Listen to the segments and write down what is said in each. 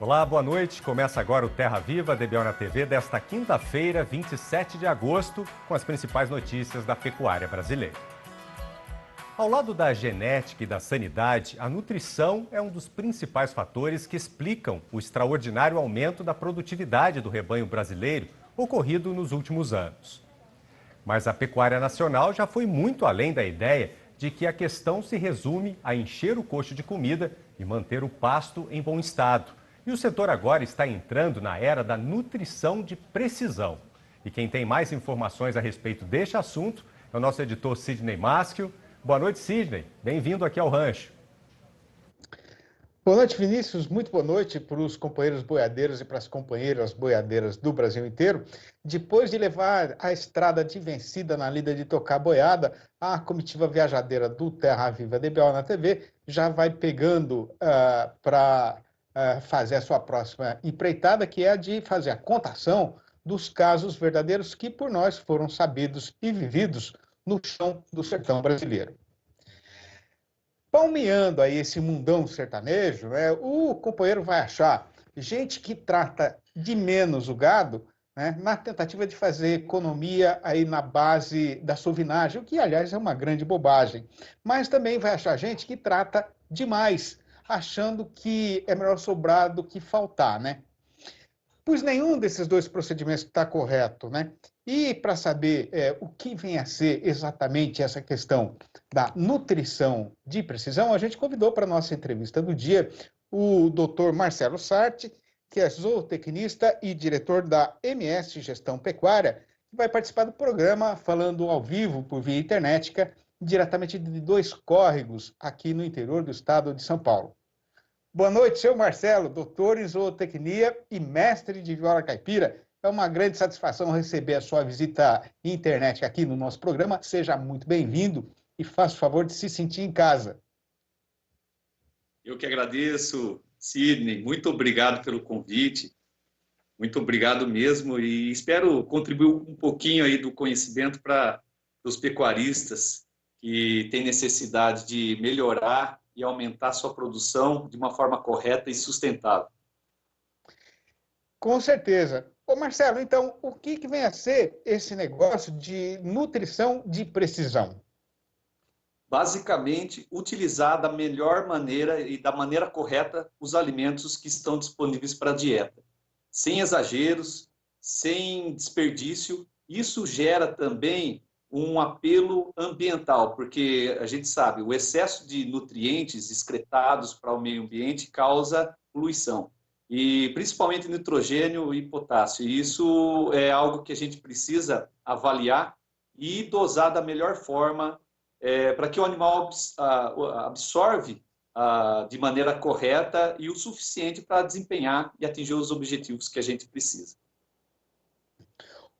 Olá, boa noite. Começa agora o Terra Viva, DBO na TV, desta quinta-feira, 27 de agosto, com as principais notícias da pecuária brasileira. Ao lado da genética e da sanidade, a nutrição é um dos principais fatores que explicam o extraordinário aumento da produtividade do rebanho brasileiro ocorrido nos últimos anos. Mas a pecuária nacional já foi muito além da ideia de que a questão se resume a encher o coxo de comida e manter o pasto em bom estado. E o setor agora está entrando na era da nutrição de precisão. E quem tem mais informações a respeito deste assunto é o nosso editor Sidney Maschio. Boa noite, Sidney. Bem-vindo aqui ao Rancho. Boa noite, Vinícius. Muito boa noite para os companheiros boiadeiros e para as companheiras boiadeiras do Brasil inteiro. Depois de levar a estrada de vencida na lida de tocar boiada, a comitiva viajadeira do Terra Viva DBO na TV já vai pegando para fazer a sua próxima empreitada, que é a de fazer a contação dos casos verdadeiros que por nós foram sabidos e vividos no chão do sertão brasileiro. Palmeando aí esse mundão sertanejo, né, o companheiro vai achar gente que trata de menos o gado, né, na tentativa de fazer economia aí na base da sovinagem, o que, aliás, é uma grande bobagem. Mas também vai achar gente que trata demais, achando que é melhor sobrar do que faltar, né? Pois nenhum desses dois procedimentos está correto, né? E para saber o que vem a ser exatamente essa questão da nutrição de precisão, a gente convidou para a nossa entrevista do dia o Dr. Marcelo Sarti, que é zootecnista e diretor da MS Gestão Pecuária, que vai participar do programa falando ao vivo por via internética, diretamente de dois córregos aqui no interior do estado de São Paulo. Boa noite, seu Marcelo, doutor em zootecnia e mestre de viola caipira. É uma grande satisfação receber a sua visita internet aqui no nosso programa. Seja muito bem-vindo e faça o favor de se sentir em casa. Eu que agradeço, Sidney. Muito obrigado pelo convite. Muito obrigado mesmo e espero contribuir um pouquinho aí do conhecimento para os pecuaristas que têm necessidade de melhorar e aumentar sua produção de uma forma correta e sustentável. Com certeza. Ô Marcelo, então, o que vem a ser esse negócio de nutrição de precisão? Basicamente, utilizar da melhor maneira e da maneira correta os alimentos que estão disponíveis para a dieta. Sem exageros, sem desperdício. Isso gera também um apelo ambiental, porque a gente sabe, o excesso de nutrientes excretados para o meio ambiente causa poluição, e principalmente nitrogênio e potássio. E isso é algo que a gente precisa avaliar e dosar da melhor forma para que o animal absorve de maneira correta e o suficiente para desempenhar e atingir os objetivos que a gente precisa.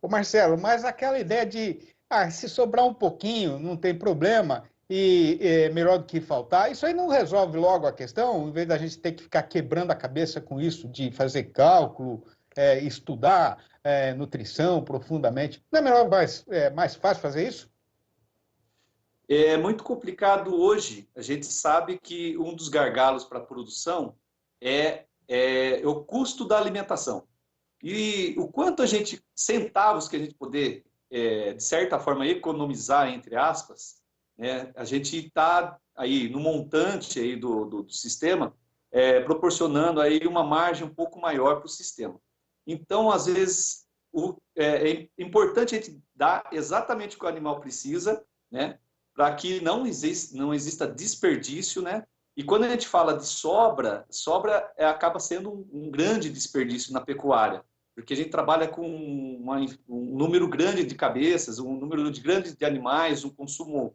Ô Marcelo, mas aquela ideia de se sobrar um pouquinho, não tem problema, e é melhor do que faltar, isso aí não resolve logo a questão, em vez da gente ter que ficar quebrando a cabeça com isso, de fazer cálculo, estudar nutrição profundamente. Não é melhor mais fácil fazer isso? É muito complicado hoje. A gente sabe que um dos gargalos para a produção é o custo da alimentação. E o quanto centavos que a gente poder, de certa forma, economizar, entre aspas, né, a gente está aí no montante aí do sistema, proporcionando aí uma margem um pouco maior para o sistema. Então, às vezes, é importante a gente dar exatamente o que o animal precisa, né, para que não exista desperdício, né? E quando a gente fala de sobra acaba sendo um grande desperdício na pecuária, porque a gente trabalha com um número grande de cabeças, um número grande de animais, um consumo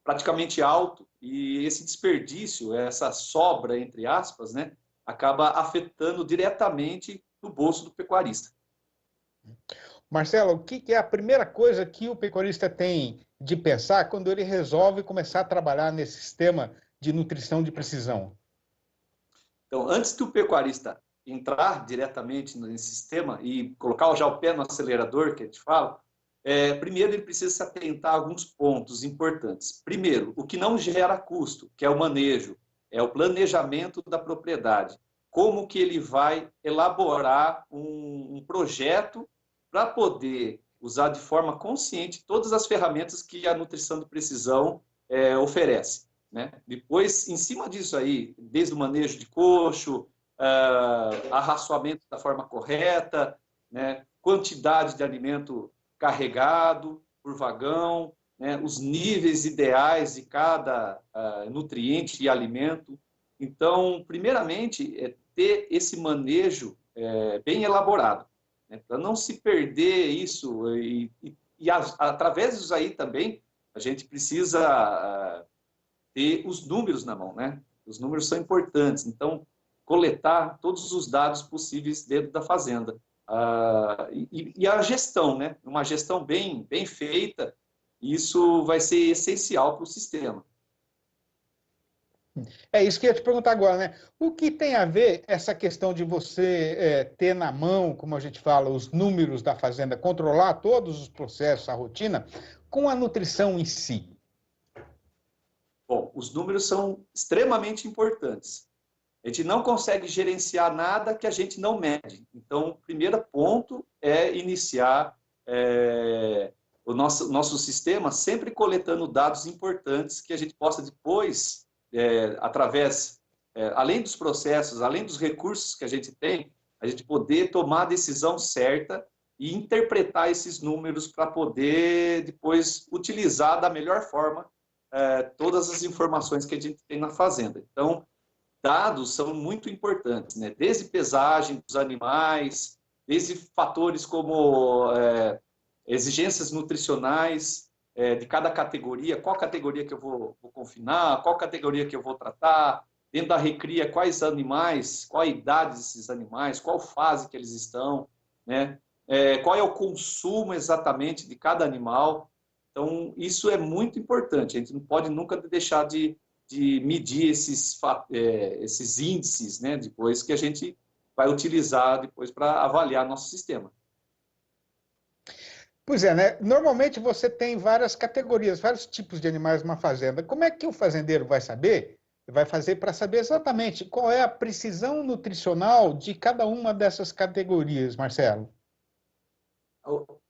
praticamente alto, e esse desperdício, essa sobra, entre aspas, né, acaba afetando diretamente o bolso do pecuarista. Marcelo, o que é a primeira coisa que o pecuarista tem de pensar quando ele resolve começar a trabalhar nesse sistema de nutrição de precisão? Então, antes do pecuarista entrar diretamente nesse sistema e colocar já o pé no acelerador, que a gente fala, primeiro ele precisa se atentar a alguns pontos importantes. Primeiro, o que não gera custo, que é o manejo, é o planejamento da propriedade. como que ele vai elaborar um projeto para poder usar de forma consciente todas as ferramentas que a nutrição de precisão oferece, né? Depois, em cima disso aí, desde o manejo de coxo, arraçoamento da forma correta, né? Quantidade de alimento carregado por vagão, né? Os níveis ideais de cada nutriente e alimento. Então, primeiramente, é ter esse manejo bem elaborado, né? Para não se perder isso. Através disso aí também, a gente precisa ter os números na mão, né? Os números são importantes. Então, coletar todos os dados possíveis dentro da fazenda. E a gestão, né? Uma gestão bem feita, isso vai ser essencial para o sistema. É isso que eu ia te perguntar agora, né? O que tem a ver essa questão de você ter na mão, como a gente fala, os números da fazenda, controlar todos os processos, a rotina, com a nutrição em si? Bom, os números são extremamente importantes. A gente não consegue gerenciar nada que a gente não mede. Então, o primeiro ponto é iniciar o nosso sistema sempre coletando dados importantes que a gente possa depois, além dos processos, além dos recursos que a gente tem, a gente poder tomar a decisão certa e interpretar esses números para poder depois utilizar da melhor forma todas as informações que a gente tem na fazenda. Então, dados são muito importantes, né? Desde pesagem dos animais, desde fatores como exigências nutricionais de cada categoria, qual categoria que eu vou confinar, qual categoria que eu vou tratar, dentro da recria, quais animais, qual a idade desses animais, qual fase que eles estão, né? Qual é o consumo exatamente de cada animal. Então, isso é muito importante, a gente não pode nunca deixar de medir esses índices, né, depois que a gente vai utilizar depois para avaliar nosso sistema. Pois é, né? Normalmente você tem várias categorias, vários tipos de animais numa fazenda. Como é que o fazendeiro vai saber? Vai fazer para saber exatamente qual é a precisão nutricional de cada uma dessas categorias, Marcelo?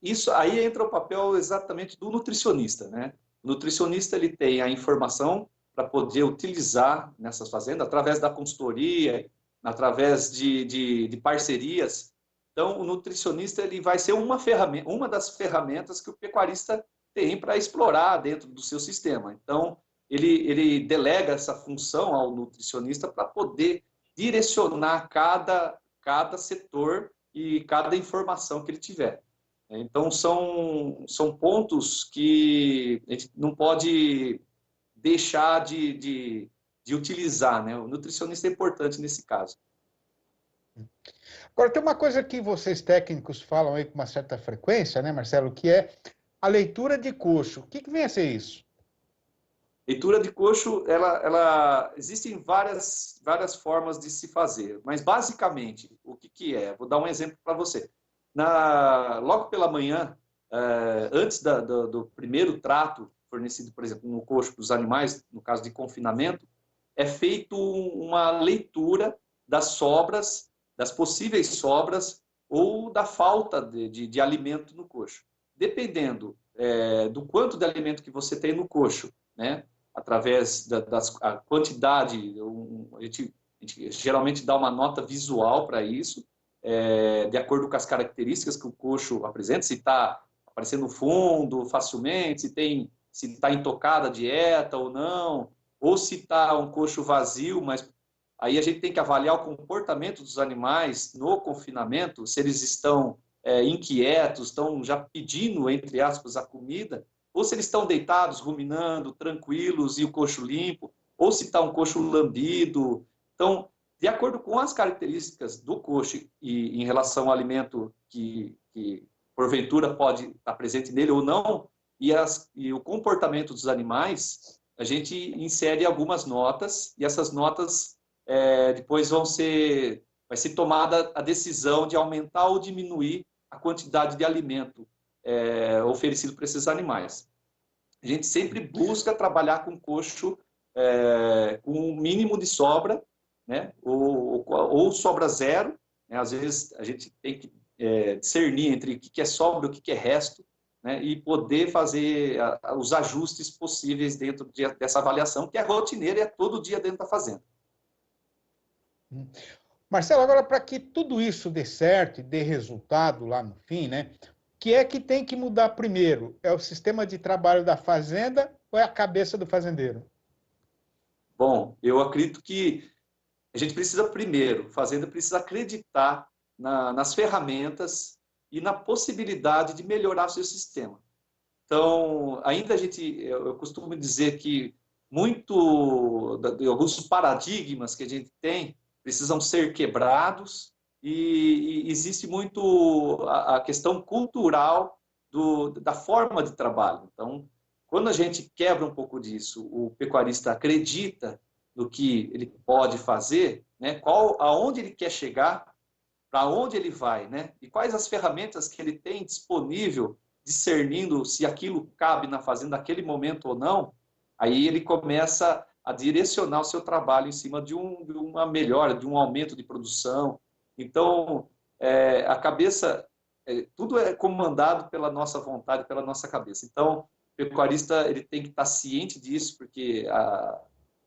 Isso aí entra o papel exatamente do nutricionista, né? O nutricionista ele tem a informação para poder utilizar nessas fazendas através da consultoria, através de parcerias. Então, o nutricionista ele vai ser uma das ferramentas que o pecuarista tem para explorar dentro do seu sistema. Então, ele delega essa função ao nutricionista para poder direcionar cada setor e cada informação que ele tiver. Então, são pontos que a gente não pode deixar de utilizar, né? O nutricionista é importante nesse caso. Agora, tem uma coisa que vocês técnicos falam aí com uma certa frequência, né, Marcelo, que é a leitura de coxo. O que vem a ser isso? Leitura de coxo, existem várias formas de se fazer, mas basicamente, o que é? Vou dar um exemplo para você. Logo pela manhã, antes do primeiro trato fornecido, por exemplo, no coxo para os animais, no caso de confinamento, é feito uma leitura das sobras, das possíveis sobras ou da falta de alimento no coxo. Dependendo do quanto de alimento que você tem no coxo, né? Através da quantidade, a gente geralmente dá uma nota visual para isso, de acordo com as características que o coxo apresenta, se está aparecendo fundo facilmente, se está intocada a dieta ou não, ou se está um coxo vazio, mas aí a gente tem que avaliar o comportamento dos animais no confinamento, se eles estão inquietos, estão já pedindo, entre aspas, a comida, ou se eles estão deitados, ruminando, tranquilos e o coxo limpo, ou se está um coxo lambido. Então, de acordo com as características do coxo e em relação ao alimento que porventura pode estar presente nele ou não, e o comportamento dos animais, a gente insere algumas notas, e essas notas depois vai ser tomada a decisão de aumentar ou diminuir a quantidade de alimento oferecido para esses animais. A gente sempre busca trabalhar com coxo com o mínimo de sobra, né? ou ou sobra zero, né? Às vezes a gente tem que discernir entre o que é sobra e o que é resto, né? E poder fazer os ajustes possíveis dentro dessa avaliação, que é rotineira e é todo dia dentro da fazenda. Marcelo, agora para que tudo isso dê certo e dê resultado lá no fim, né? O que é que tem que mudar primeiro? É o sistema de trabalho da fazenda ou é a cabeça do fazendeiro? Bom, eu acredito que a gente precisa primeiro, a fazenda precisa acreditar nas ferramentas e na possibilidade de melhorar o seu sistema. Então, ainda eu costumo dizer que alguns paradigmas que a gente tem precisam ser quebrados e existe muito a questão cultural da forma de trabalho. Então, quando a gente quebra um pouco disso, o pecuarista acredita no que ele pode fazer, né? Aonde ele quer chegar, para onde ele vai, né? E quais as ferramentas que ele tem disponível, discernindo se aquilo cabe na fazenda naquele momento ou não, aí ele começa a direcionar o seu trabalho em cima de uma melhora, de um aumento de produção. Então, a cabeça, tudo é comandado pela nossa vontade, pela nossa cabeça. Então, o pecuarista ele tem que estar ciente disso, porque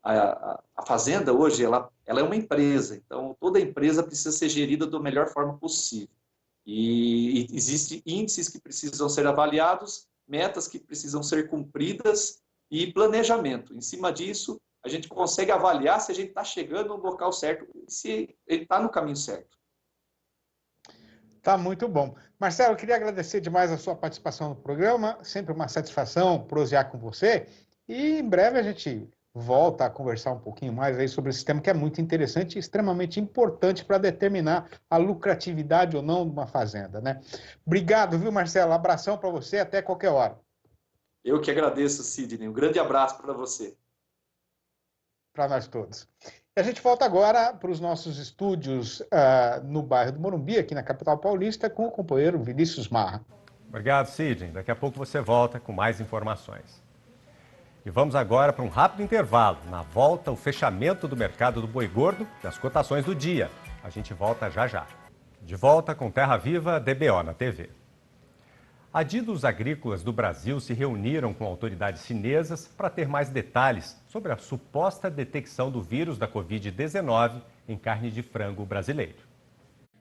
a fazenda hoje ela é uma empresa, então toda empresa precisa ser gerida da melhor forma possível. E existem índices que precisam ser avaliados, metas que precisam ser cumpridas e planejamento. Em cima disso, a gente consegue avaliar se a gente está chegando no local certo, se ele está no caminho certo. Tá muito bom. Marcelo, eu queria agradecer demais a sua participação no programa, sempre uma satisfação prosear com você, e em breve a gente volta a conversar um pouquinho mais aí sobre esse tema que é muito interessante e extremamente importante para determinar a lucratividade ou não de uma fazenda, né? Obrigado, viu, Marcelo? Abração para você, até qualquer hora. Eu que agradeço, Sidney. Um grande abraço para você. Para nós todos. E a gente volta agora para os nossos estúdios no bairro do Morumbi, aqui na capital paulista, com o companheiro Vinícius Marra. Obrigado, Sidney. Daqui a pouco você volta com mais informações. E vamos agora para um rápido intervalo. Na volta, o fechamento do mercado do boi gordo e as cotações do dia. A gente volta já já. De volta com Terra Viva, DBO na TV. Adidos agrícolas do Brasil se reuniram com autoridades chinesas para ter mais detalhes sobre a suposta detecção do vírus da Covid-19 em carne de frango brasileiro.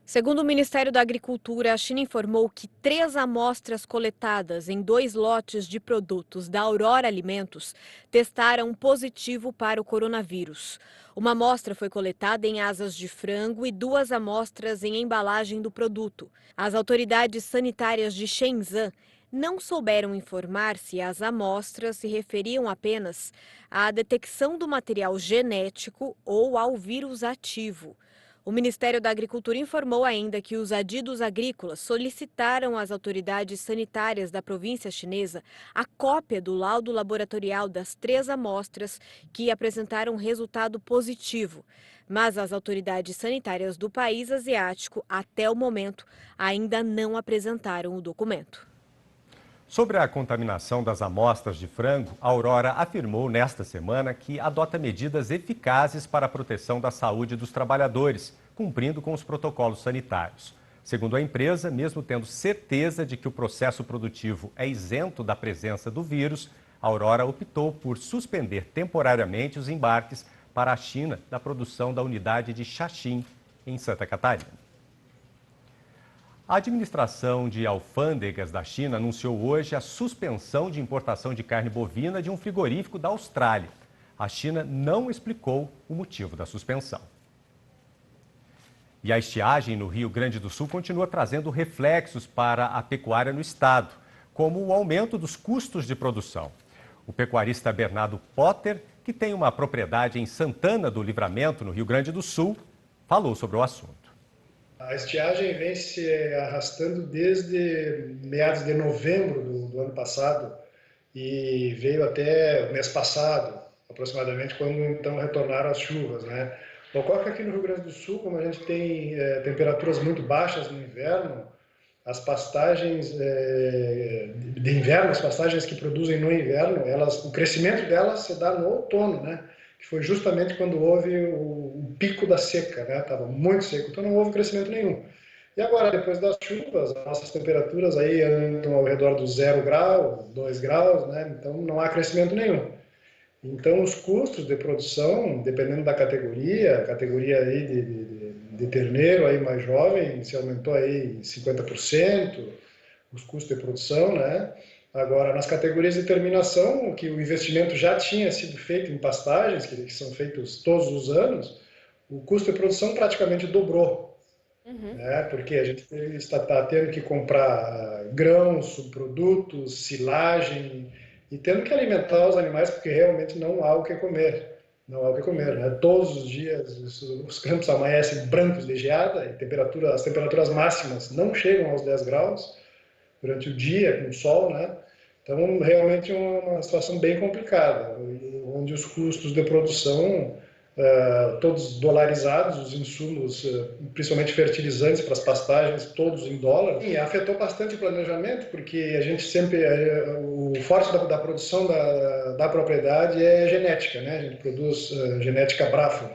Segundo o Ministério da Agricultura, a China informou que 3 amostras coletadas em 2 lotes de produtos da Aurora Alimentos testaram positivo para o coronavírus. Uma amostra foi coletada em asas de frango e 2 amostras em embalagem do produto. As autoridades sanitárias de Shenzhen não souberam informar se as amostras se referiam apenas à detecção do material genético ou ao vírus ativo. O Ministério da Agricultura informou ainda que os adidos agrícolas solicitaram às autoridades sanitárias da província chinesa a cópia do laudo laboratorial das 3 amostras que apresentaram resultado positivo. Mas as autoridades sanitárias do país asiático, até o momento, ainda não apresentaram o documento. Sobre a contaminação das amostras de frango, a Aurora afirmou nesta semana que adota medidas eficazes para a proteção da saúde dos trabalhadores, cumprindo com os protocolos sanitários. Segundo a empresa, mesmo tendo certeza de que o processo produtivo é isento da presença do vírus, a Aurora optou por suspender temporariamente os embarques para a China da produção da unidade de Xaxim, em Santa Catarina. A administração de alfândegas da China anunciou hoje a suspensão de importação de carne bovina de um frigorífico da Austrália. A China não explicou o motivo da suspensão. E a estiagem no Rio Grande do Sul continua trazendo reflexos para a pecuária no estado, como o aumento dos custos de produção. O pecuarista Bernardo Potter, que tem uma propriedade em Santana do Livramento, no Rio Grande do Sul, falou sobre o assunto. A estiagem vem se arrastando desde meados de novembro do ano passado e veio até o mês passado, aproximadamente, quando então retornaram as chuvas, né? Ocorre que aqui no Rio Grande do Sul, como a gente tem temperaturas muito baixas no inverno, as pastagens de inverno, as pastagens que produzem no inverno, o crescimento delas se dá no outono, né? Que foi justamente quando houve o pico da seca, né? Estava muito seco, então não houve crescimento nenhum. E agora, depois das chuvas, as nossas temperaturas aí andam ao redor do 0 grau, 2 graus, né? Então não há crescimento nenhum. Então os custos de produção, dependendo da categoria, a categoria aí de terneiro aí mais jovem, se aumentou aí 50%, os custos de produção, né? Agora, nas categorias de terminação, que o investimento já tinha sido feito em pastagens, que são feitos todos os anos, o custo de produção praticamente dobrou, né? Porque a gente está tendo que comprar grãos, subprodutos, silagem, e tendo que alimentar os animais, porque realmente não há o que comer. Não há o que comer, né? Todos os dias os campos amanhecem brancos de geada, e as temperaturas máximas não chegam aos 10 graus durante o dia, com sol, né? Então, realmente é uma situação bem complicada, onde os custos de produção, todos dolarizados, os insumos, principalmente fertilizantes para as pastagens, todos em dólar. E afetou bastante o planejamento, porque a gente sempre, o forte da produção da propriedade é genética, né? A gente produz genética Braford,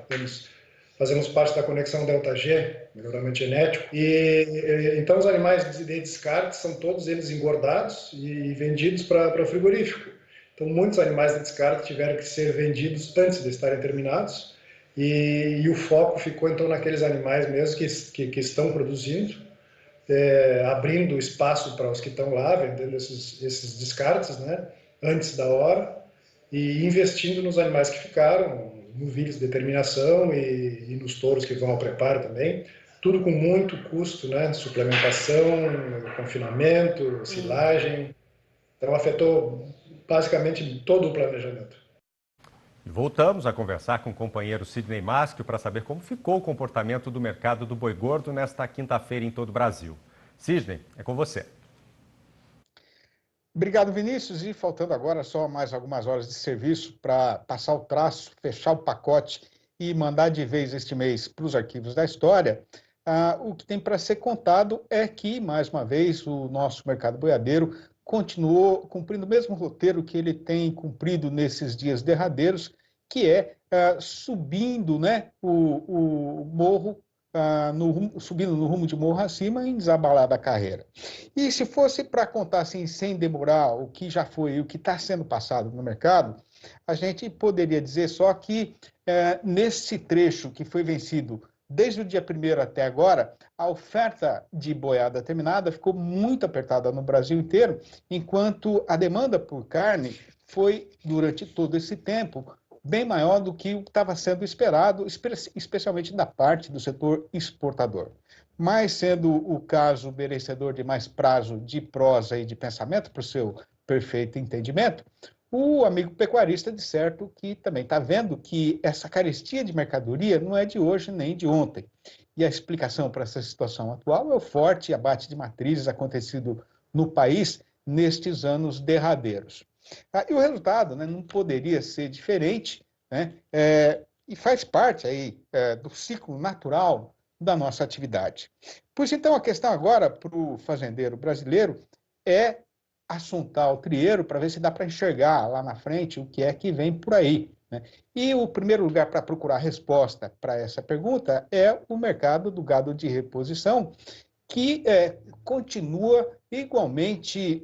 fazemos parte da conexão Delta G, melhoramento genético, e então os animais de descarte são todos eles engordados e vendidos para frigorífico. Então muitos animais de descarte tiveram que ser vendidos antes de estarem terminados, e o foco ficou então naqueles animais mesmo que estão produzindo, abrindo espaço para os que estão lá, vendendo esses descartes, né, antes da hora, e investindo nos animais que ficaram, novilhos de terminação e nos touros que vão ao preparo também, tudo com muito custo, né? Suplementação, confinamento, silagem. Então afetou basicamente todo o planejamento. E voltamos a conversar com o companheiro Sidney Maschio para saber como ficou o comportamento do mercado do boi gordo nesta quinta-feira em todo o Brasil. Sidney, é com você. Obrigado, Vinícius. E faltando agora só mais algumas horas de serviço para passar o traço, fechar o pacote e mandar de vez este mês para os arquivos da história, o que tem para ser contado é que, mais uma vez, o nosso mercado boiadeiro continuou cumprindo o mesmo roteiro que ele tem cumprido nesses dias derradeiros, que é subindo, né, o morro, subindo no rumo de morro acima em desabalada carreira. E se fosse para contar assim, sem demorar, o que já foi e o que está sendo passado no mercado, a gente poderia dizer só que nesse trecho que foi vencido desde o dia 1º até agora, a oferta de boiada terminada ficou muito apertada no Brasil inteiro, enquanto a demanda por carne foi, durante todo esse tempo, bem maior do que o que estava sendo esperado, especialmente da parte do setor exportador. Mas, sendo o caso merecedor de mais prazo de prosa e de pensamento, para o seu perfeito entendimento, o amigo pecuarista, de certo, que também está vendo que essa carestia de mercadoria não é de hoje nem de ontem. E a explicação para essa situação atual é o forte abate de matrizes acontecido no país nestes anos derradeiros. E o resultado, né, não poderia ser diferente, né, e faz parte aí, do ciclo natural da nossa atividade. Pois então a questão agora para o fazendeiro brasileiro é assuntar o trieiro para ver se dá para enxergar lá na frente o que é que vem por aí, né? E o primeiro lugar para procurar resposta para essa pergunta é o mercado do gado de reposição, que continua igualmente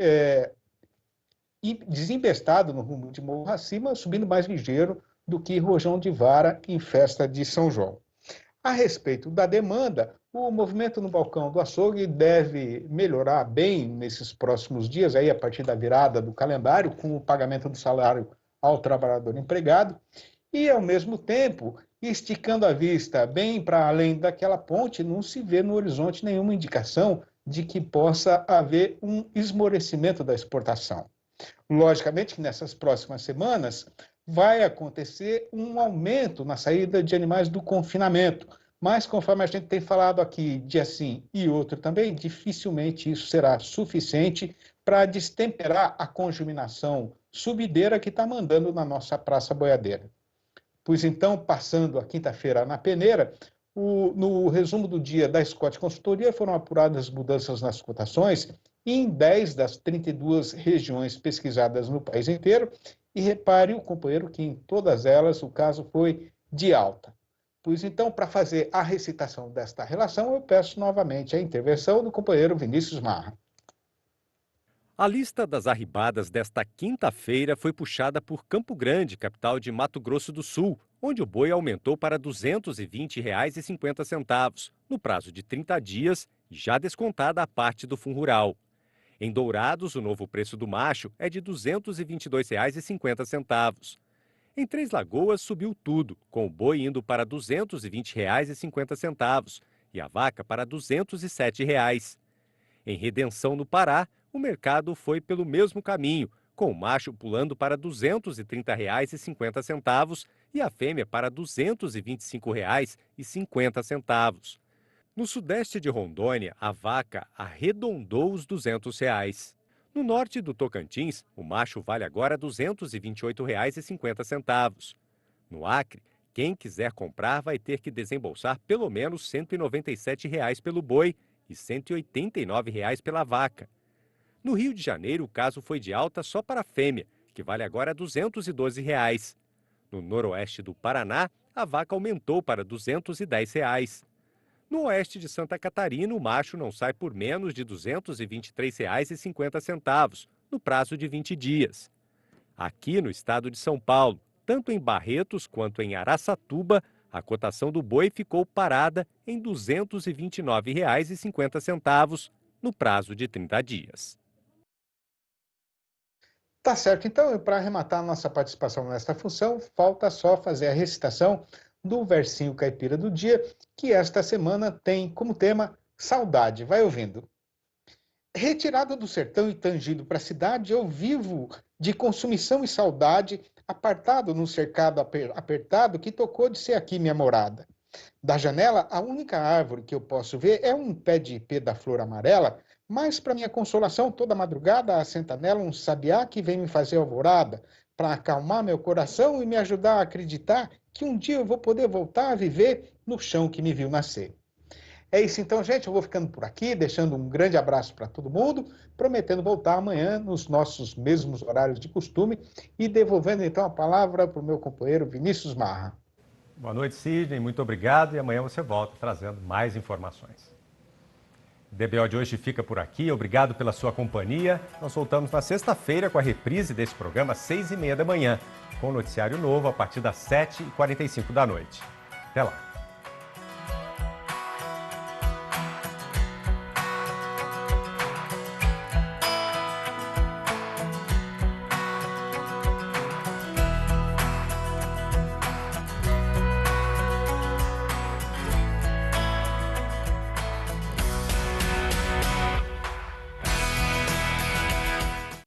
desembestado no rumo de morro acima, subindo mais ligeiro do que rojão de vara em festa de São João. A respeito da demanda, o movimento no balcão do açougue deve melhorar bem nesses próximos dias, aí a partir da virada do calendário, com o pagamento do salário ao trabalhador empregado, e, ao mesmo tempo, esticando a vista bem para além daquela ponte, não se vê no horizonte nenhuma indicação de que possa haver um esmorecimento da exportação. Logicamente que nessas próximas semanas vai acontecer um aumento na saída de animais do confinamento, mas conforme a gente tem falado aqui dia sim e outro também, dificilmente isso será suficiente para destemperar a conjuminação subideira que está mandando na nossa praça boiadeira. Pois então, passando a quinta-feira na peneira, no resumo do dia da Scott Consultoria foram apuradas mudanças nas cotações em 10 das 32 regiões pesquisadas no país inteiro, e repare o companheiro que em todas elas o caso foi de alta. Pois então, para fazer a recitação desta relação, eu peço novamente a intervenção do companheiro Vinícius Marra. A lista das arribadas desta quinta-feira foi puxada por Campo Grande, capital de Mato Grosso do Sul, onde o boi aumentou para R$ 220,50, no prazo de 30 dias, já descontada a parte do fundo rural. Em Dourados, o novo preço do macho é de R$ 222,50. Em Três Lagoas, subiu tudo, com o boi indo para R$ 220,50 e a vaca para R$ 207. Em Redenção, no Pará, o mercado foi pelo mesmo caminho, com o macho pulando para R$ 230,50 e a fêmea para R$ 225,50. No sudeste de Rondônia, a vaca arredondou os R$ 200. No norte do Tocantins, o macho vale agora R$ 228,50. No Acre, quem quiser comprar vai ter que desembolsar pelo menos R$ 197 pelo boi e R$ 189 pela vaca. No Rio de Janeiro, o caso foi de alta só para a fêmea, que vale agora R$ 212. No noroeste do Paraná, a vaca aumentou para R$ 210. No oeste de Santa Catarina, o macho não sai por menos de R$ 223,50, no prazo de 20 dias. Aqui no estado de São Paulo, tanto em Barretos quanto em Araçatuba, a cotação do boi ficou parada em R$ 229,50, no prazo de 30 dias. Tá certo, então, para arrematar nossa participação nesta função, falta só fazer a recitação do versinho caipira do dia, que esta semana tem como tema saudade. Vai ouvindo. Retirado do sertão e tangido para a cidade, eu vivo de consumição e saudade, apartado num cercado apertado que tocou de ser aqui minha morada. Da janela, a única árvore que eu posso ver é um pé de ipê da flor amarela, mas, para minha consolação, toda madrugada assenta nela um sabiá que vem me fazer alvorada, para acalmar meu coração e me ajudar a acreditar que um dia eu vou poder voltar a viver no chão que me viu nascer. É isso então, gente, eu vou ficando por aqui, deixando um grande abraço para todo mundo, prometendo voltar amanhã nos nossos mesmos horários de costume e devolvendo então a palavra para o meu companheiro Vinícius Marra. Boa noite, Sidney, muito obrigado e amanhã você volta trazendo mais informações. O DBO de hoje fica por aqui, obrigado pela sua companhia. Nós voltamos na sexta-feira com a reprise desse programa às 6h30 da manhã, com o noticiário novo a partir das 7h45 da noite. Até lá.